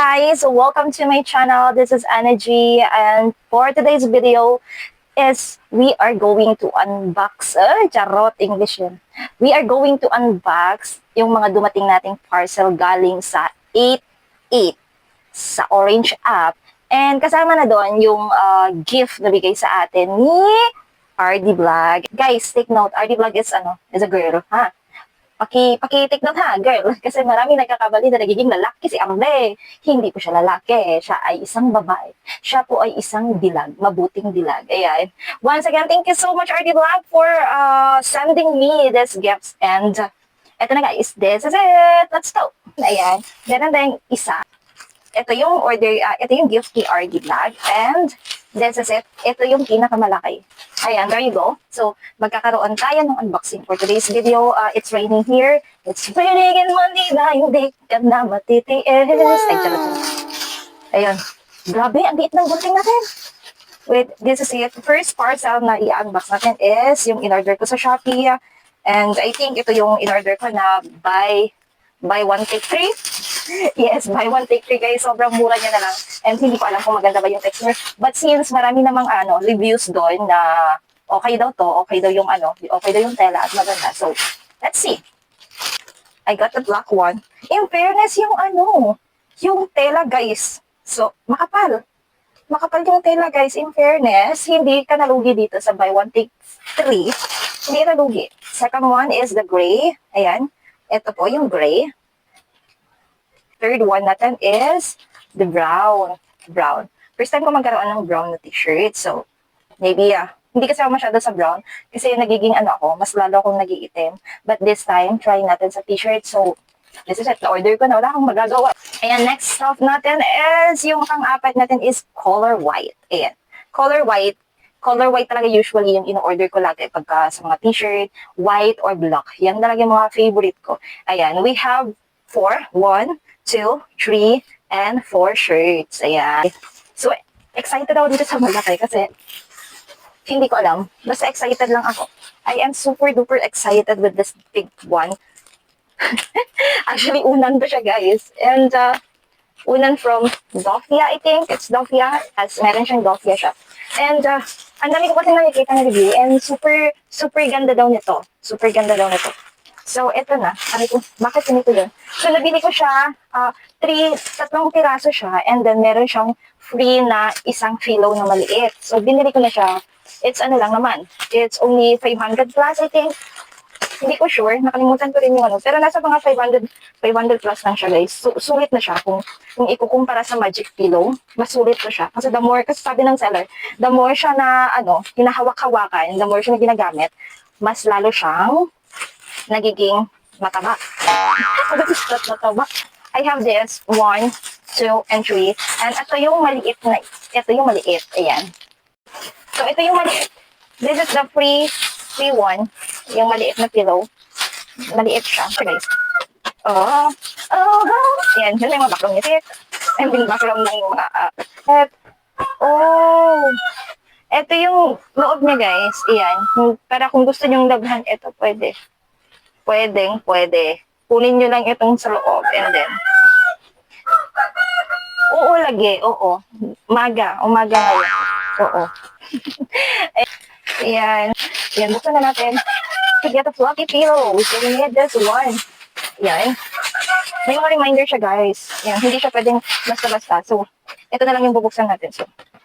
guys, welcome to my channel. This is Energy, and for today's video is we are going to unbox, charot English yun. We are going to unbox yung mga dumating nating parcel galing sa 88 sa Orange app. And kasama na doon yung gift na bigay sa atin ni RD Vlog. Guys, take note, RD Vlog is a girl, ha? Paki-take note ha, girl. Kasi marami nagkakabali na nagiging lalaki si Amle. Hindi po siya lalaki. Siya ay isang babae. Siya po ay isang dilag. Mabuting dilag. Ayan. Once again, thank you so much, RD Vlog, for sending me these gifts. And eto na guys, this is it. Let's go. Ayan. Meron tayong isa. Ito yung order, ito yung gift ni RD Vlog. And this is it. Ito yung pinakamalaki. Ayan, there you go. So, magkakaroon tayo ng unboxing for today's video. It's raining here. It's raining in Manila. Hindi ka na matitiis. Ay, charot. Ayun. Grabe, ang liit ng gunting natin. Wait, this is it. First parcel na i-unbox natin is yung in-order ko sa Shopee. And I think ito yung in-order ko na buy one take three. Yes, buy one take three guys. Sobrang mura niya na lang. And hindi ko alam kung maganda ba yung texture. But since marami namang reviews doon na okay daw to, okay daw yung tela at maganda. So, let's see. I got the black one. In fairness, yung tela guys. So, makapal. Makapal yung tela guys. In fairness, hindi ka nalugi dito sa buy one take three. Hindi ka nalugi. Second one is the gray. Ayan. Ito po yung gray. Third one natin is the brown. Brown. First time ko magkaroon ng brown na t-shirt. So, maybe, hindi kasi ako masyado sa brown. Kasi nagiging mas lalo akong nag-iitim. But this time, try natin sa t-shirt. So, this is it. Na-order ko na. Wala akong magagawa. Ayan, next stuff natin is, yung pang-apat natin is color white. Ayan. Color white. Color white talaga usually yung in-order ko lagi pagka sa mga t-shirt, white or black. Yan talaga yung mga favorite ko. Ayan, we have 4, 1, 2, 3, and 4 shirts. Ayan. So, excited ako dito sa malaki kasi hindi ko alam. Basta excited lang ako. I am super duper excited with this big one. Actually, unan to siya guys. And, unan from Dofia, I think. It's Dofia. Meron siyang Dofia siya. And, ang dami ko kasi nakikita na review. And super ganda daw nito. Super ganda daw nito. So, eto na. Sabi ko, bakit ganito yun? So, nabili ko siya, 3 piraso siya, and then meron siyang free na isang pillow na maliit. So, binili ko na siya. It's lang naman. It's only 500 plus, I think. Hindi ko sure. Nakalimutan ko rin yung Pero nasa mga 500 plus lang siya, guys. So, sulit na siya. Kung ikukumpara sa Magic Pillow, mas sulit na siya. Kasi kasi sabi ng seller, the more siya na, hinahawak-hawakan, the more siya na ginagamit, mas lalo siyang nagiging mataba. Mataba. I have this 1, 2, and 3. And ito yung maliit na. Ito yung maliit. Ayan. So, ito yung maliit. This is the free one. Yung maliit na pillow. Maliit siya. So, guys. Ayan. Yun yung mga background niya. And yung background ng mga ito yung loob niya, guys. Ayan. Para kung gusto nyong labhan, ito pwede. Pwede. Kunin nyo lang itong sa loob and then. Oo, lagi. Oo. Umaga ngayon. Oo. Ayan. Ayan, buksan na natin. To get a fluffy pillow, we need this one. Ayan. May mga reminder siya, guys. Ayan, hindi siya pwedeng basta-basta. So, ito na lang yung bubuksan natin.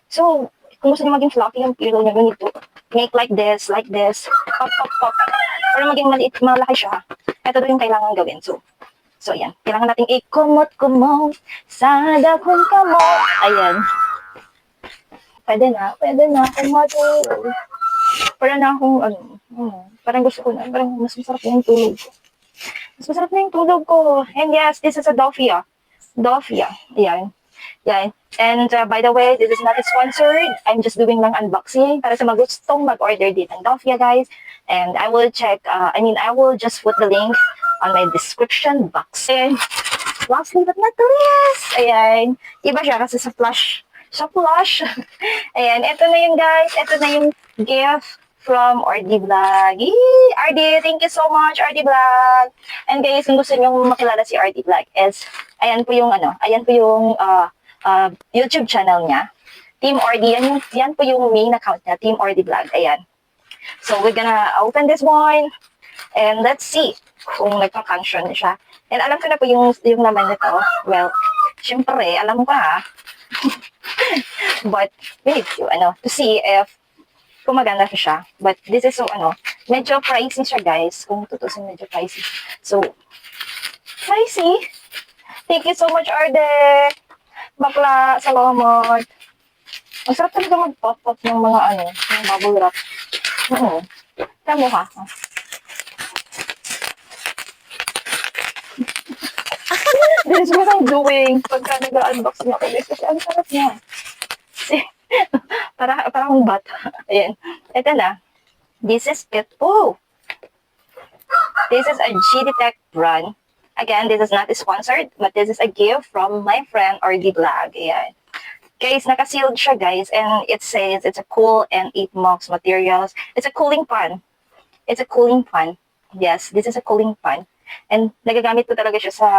So, kung gusto nyo maging fluffy yung pillow nyo, you need to make like this. Pop. Para maging malaki siya. Ito doon yung kailangan gawin. So ayan. Kailangan nating ikumot-kumot sa dakong kamot. Ayan. Pwede na kumot. Para na akong, parang gusto ko na, parang mas masarap na yung tulog ko. Mas masarap na yung tulog ko. And yes, this is a Dofia. Ayan. Yan. And by the way, this is not sponsored. I'm just doing lang unboxing para sa magustong mag-order din ng Dofia, guys. And I will I will just put the link on my description box. And lastly but not the least, ayan. Iba siya kasi sa plush. Ayan, ito na yun, guys. Ito na yung gift from RD Vlog. Yee! RD, thank you so much, RD Vlog. And guys, kung gusto niyo makilala si RD Vlog is, ayan po yung YouTube channel niya. Team RD, yan po yung main account niya, Team RD Vlog. Ayan. So, we're gonna open this one. And let's see kung nagpa-function siya. And alam ko na po yung laman nito. Well, syempre, alam mo pa. But, we need to see if kumaganda siya. But this is so, medyo pricey siya, guys. Kung tutusin, medyo pricey. So, pricey. Thank you so much, Arde. Bakla, salamat. Ang sarap talaga mag-pop-pop ng mga, ng bubble wrap. Tama ha. This is what I'm doing pagka nag-unbox niya ako. Kasi ang sarap niya. para akong bata. Ayan. Ito na. This is it. Oh! This is a GD Tech brand. Again, this is not sponsored, but this is a gift from my friend RD Vlog. Ayan. Guys, naka-sealed siya, guys. And it says it's a cool and 8 MOX materials. It's a cooling fan. It's a cooling fan. Yes, this is a cooling fan. And nagagamit ko talaga siya sa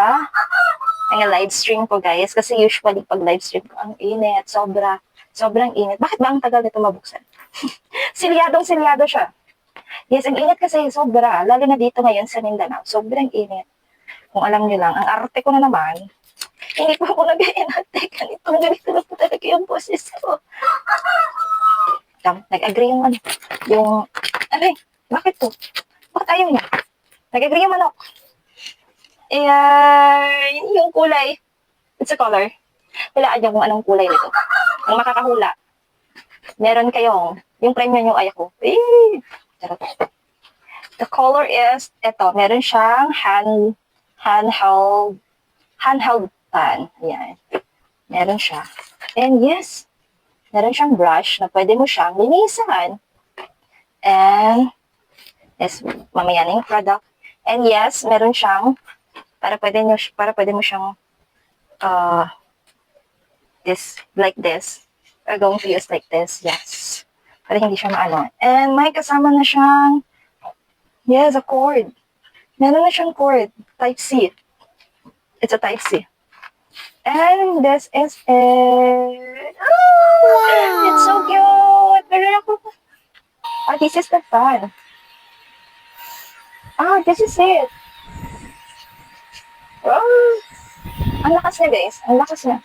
live stream ko, guys. Kasi usually, pag live stream ko, ang init. Sobrang init. Bakit ba ang tagal nito mabuksan? Silyadong-silyado siya. Yes, ang init kasi sobra. Lalo na dito ngayon sa Mindanao. Sobrang init. Kung alam niyo lang, ang arte ko na naman, hindi po ako nag-inate. Ganito na po talaga yung boses ko. Nag-agree bakit to? Bakit ayaw niya? Nag-agree yung manok. Yung kulay. It's a color. Hulaan niyo kung anong kulay nito. Kung makakahula, meron kayong, yung premium yung ay ako. Charot. The color is, meron siyang handheld pan. Ayan. Meron siya. And yes, meron siyang brush na pwede mo siyang linisan. And, yes, mamaya na yung product. And yes, meron siyang, para pwede mo siyang, like this. We're going to use like this. Yes. Para hindi siya maano. And may kasama na siyang, yes, a cord. Meron na siyang cord. Type-C. It's a Type-C. And this is it. Oh, wow. It's so cute. This is the fan. This is it. Oh, ang lakas na, guys. Ang lakas na.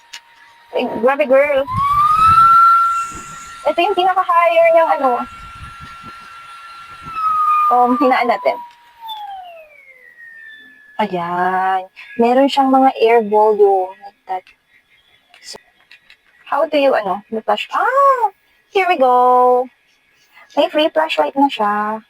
Grabe, girl. Ito yung pinaka-higher niyang hinaan natin. Ayan. Meron siyang mga air volume like that. So, how do you, flash? Here we go. May free flashlight na siya.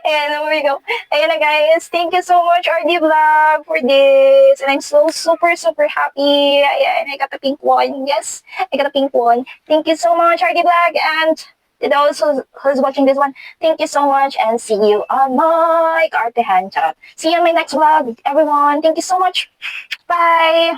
And there we go. Ayan na, guys. Thank you so much, RD Vlog, for this. And I'm so super, super happy. Ayan, I got the pink one. Yes, I got the pink one. Thank you so much, RD Vlog. And to those who's watching this one, thank you so much. And see you on my Kaartehan. Charot. See you on my next vlog, everyone. Thank you so much. Bye.